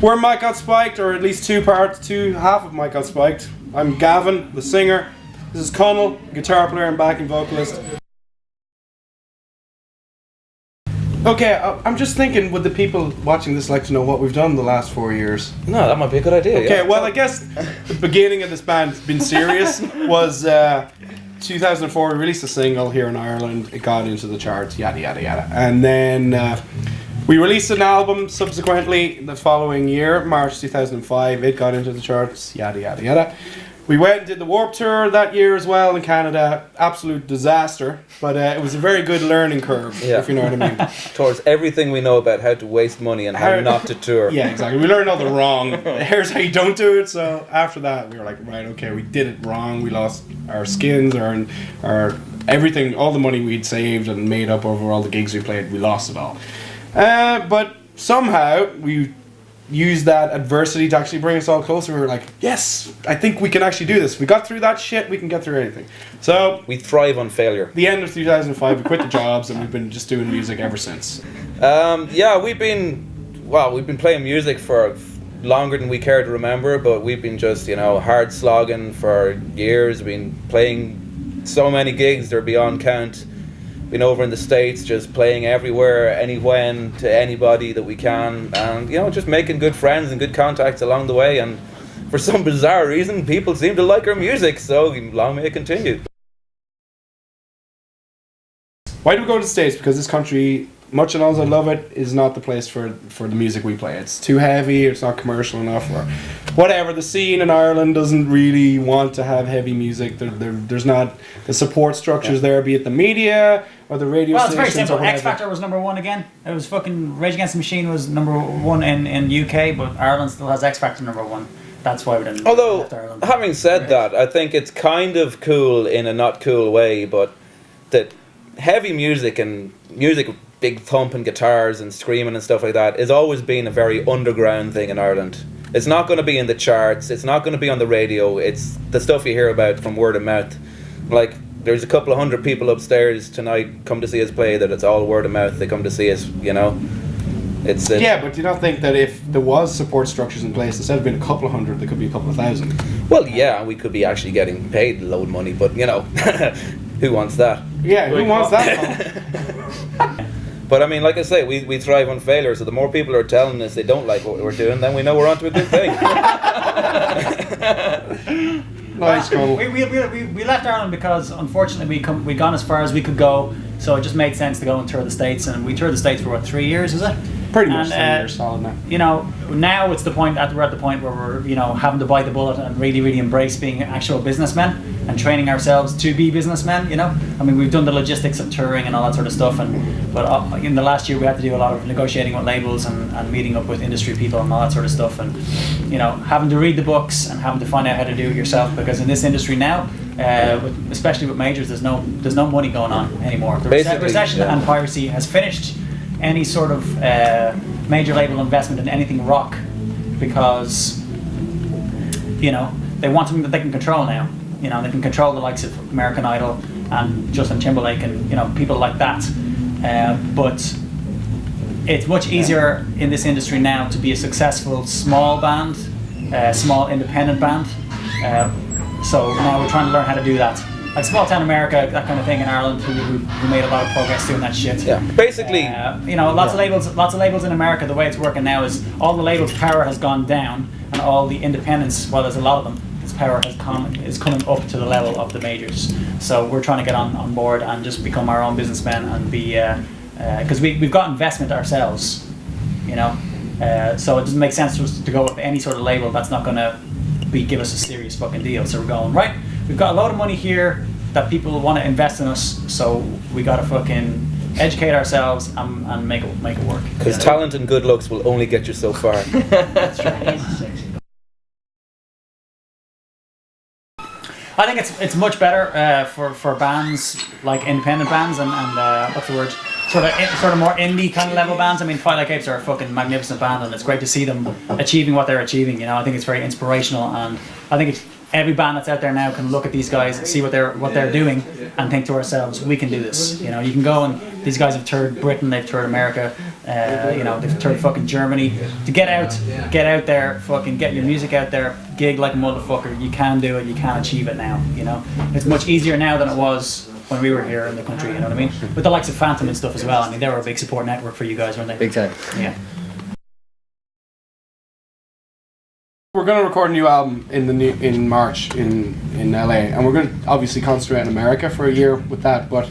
Where Mike got spiked, or at least half of Mike got spiked. I'm Gavin, the singer. This is Conall, guitar player and backing vocalist. Okay, I'm just thinking, would the people watching this like to know what we've done the last 4 years? No, that might be a good idea. Okay, yeah. well, I guess the beginning of this band, Been Serious, was 2004. We released a single here in Ireland. It got into the charts, yada, yada, yada. And then we released an album subsequently the following year, March 2005. It got into the charts, yada, yada, yada. We went and did the Warped Tour that year as well in Canada. Absolute disaster, but it was a very good learning curve, if you know what I mean. Towards everything we know about how to waste money and how not to tour. Yeah, exactly. We learned all the wrong. Here's how you don't do it. So after that, we were like, right, okay, we did it wrong. We lost our skins, our everything, all the money we'd saved and made up over all the gigs we played. We lost it all. But somehow we used that adversity to actually bring us all closer. We were like, yes, I think we can actually do this. We got through that shit, we can get through anything. So we thrive on failure. The end of 2005, we quit the jobs and we've been just doing music ever since. We've been playing music for longer than we care to remember, but we've been just, hard slogging for years. We've been playing so many gigs, they're beyond count. Been over in the States, just playing everywhere, anywhen, to anybody that we can, and just making good friends and good contacts along the way. And for some bizarre reason, people seem to like our music, so long may it continue. Why do we go to the States? Because this country, much and all as I love it, is not the place for the music we play. It's too heavy, it's not commercial enough, or whatever. The scene in Ireland doesn't really want to have heavy music. There's not the support structures there, be it the media or the radio stations. Well, it's very simple. X Factor was number one again. It was fucking Rage Against the Machine was number one in UK, but Ireland still has X Factor number one. That's why we didn't. Although, left Ireland. having said that, I think it's kind of cool in a not cool way, but that heavy music and music with big thumping guitars and screaming and stuff like that has always been a very underground thing in Ireland. It's not going to be in the charts, it's not going to be on the radio, it's the stuff you hear about from word of mouth. Like, there's a couple of hundred people upstairs tonight come to see us play that it's all word of mouth. They come to see us, Yeah, but do you not think that if there was support structures in place, instead of being a couple of hundred, there could be a couple of thousand? Well, yeah, we could be actually getting paid a load of money, but who wants that? Yeah, who wants that? But I mean, like I say, we thrive on failure, so the more people are telling us they don't like what we're doing, then we know we're onto a good thing. Nice, Conall. We left Ireland because unfortunately we'd gone as far as we could go, so it just made sense to go and tour the States, and we toured the States for 3 years, is it? Pretty much 3 years solid now. Now it's we're at the point where we're having to bite the bullet and really, really embrace being actual businessmen and training ourselves to be businessmen. I mean, we've done the logistics of touring and all that sort of stuff, but in the last year we had to do a lot of negotiating with labels and meeting up with industry people and all that sort of stuff, and having to read the books and having to find out how to do it yourself, because in this industry now, especially with majors, there's no money going on anymore. The recession and piracy has finished any sort of major label investment in anything rock, because they want something that they can control now. They can control the likes of American Idol and Justin Timberlake and people like that, but it's much easier in this industry now to be a successful small band, small independent band, so now we're trying to learn how to do that. Like Small Town America, that kind of thing in Ireland, who made a lot of progress doing that shit. Yeah, basically, lots of labels in America. The way it's working now is all the labels' power has gone down, and all the independents, well, there's a lot of them, its power is coming up to the level of the majors. So we're trying to get on board and just become our own businessmen and be, because we've got investment ourselves, so it doesn't make sense to us to go with any sort of label that's not going to give us a serious fucking deal. So we're going, right, we've got a lot of money here that people want to invest in us, so we got to fucking educate ourselves and make it work. Because talent and good looks will only get you so far. That's right. I think it's much better for bands like independent bands and what's the word, sort of more indie kind of level bands. I mean, Fight Like Apes are a fucking magnificent band, and it's great to see them achieving what they're achieving. I think it's very inspirational, and I think every band that's out there now can look at these guys, see what they're doing, and think to ourselves, we can do this. You can go and These guys have toured Britain, they've toured America, you know, they've toured fucking Germany. To get out there, fucking get your music out there, gig like a motherfucker. You can do it, you can achieve it now, you know. It's much easier now than it was when we were here in the country, you know what I mean? With the likes of Phantom and stuff as well. I mean, they were a big support network for you guys, weren't they? Big time. Yeah. We're going to record a new album in March in LA, and we're going to obviously concentrate in America for a year with that, but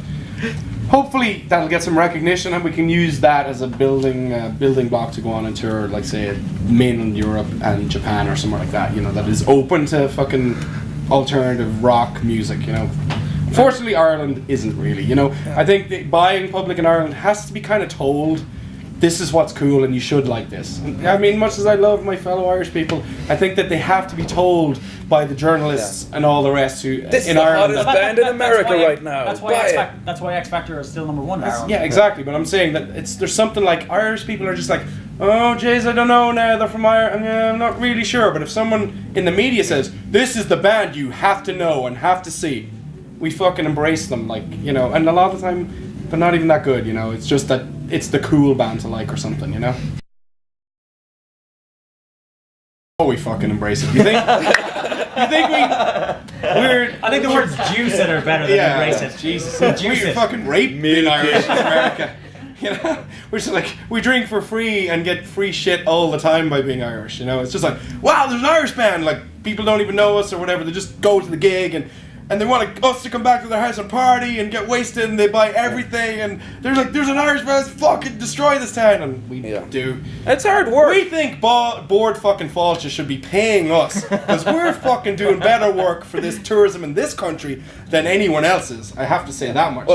hopefully that'll get some recognition and we can use that as a building block to go on and tour, like say mainland Europe and Japan or somewhere like that, you know, that is open to fucking alternative rock music, you know. Unfortunately, Ireland isn't really, you know. I think the buying public in Ireland has to be kind of told, this is what's cool and you should like this. I mean, much as I love my fellow Irish people, I think that they have to be told by the journalists and all the rest who This in is Ireland. the hottest band in America right now. That's why X Factor is still number one in Ireland. Yeah, exactly. But I'm saying that there's something like Irish people are just like, oh, jeez, I don't know now. They're from Ireland. Yeah, I'm not really sure. But if someone in the media says this is the band you have to know and have to see, we fucking embrace them, like, you know. And a lot of the time, they're not even that good, you know. It's just that it's the cool band to like or something, you know. Oh, we fucking embrace it. You think? You think we're? I think the words juice it are better than embrace it. Jesus, Juice we're it. fucking raped in Irish in America. You know, we're just like, we drink for free and get free shit all the time by being Irish. You know, it's just like, wow, there's an Irish band. Like, people don't even know us or whatever. They just go to the gig and they want us to come back to their house and party and get wasted and they buy everything and they're like, there's an Irish band, let's fucking destroy this town, and we do. It's hard work. We think Board fucking Falcha should be paying us because we're fucking doing better work for this tourism in this country than anyone else's. I have to say that much.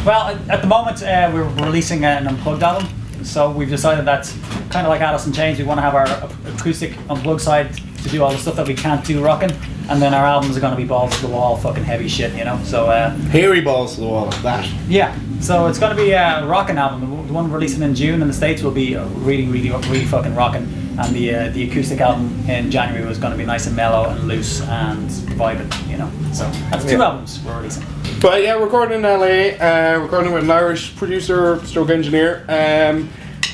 Well, at the moment, we're releasing an unplugged album, so we've decided that, kind of like Alice in Chains, we want to have our acoustic unplugged side to do all the stuff that we can't do rocking, and then our albums are going to be balls to the wall, fucking heavy shit, you know. So hairy balls to the wall, that. Yeah, so it's going to be a rocking album. The one releasing in June in the States will be really fucking rocking, and the acoustic album in January was going to be nice and mellow and loose and vibing, you know. So that's two albums we're releasing. But yeah, recording in LA, recording with an Irish producer, stroke engineer.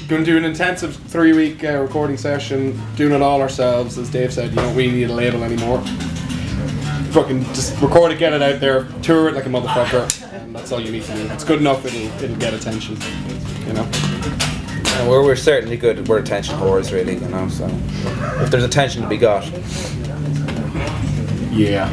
Going to do an intensive 3-week recording session, doing it all ourselves. As Dave said, you don't really need a label anymore. Fucking just record it, get it out there, tour it like a motherfucker, and that's all you need to do. It's good enough, it'll get attention, you know. And we're certainly good. We're attention whores, really, you know. So if there's attention to be got. Yeah.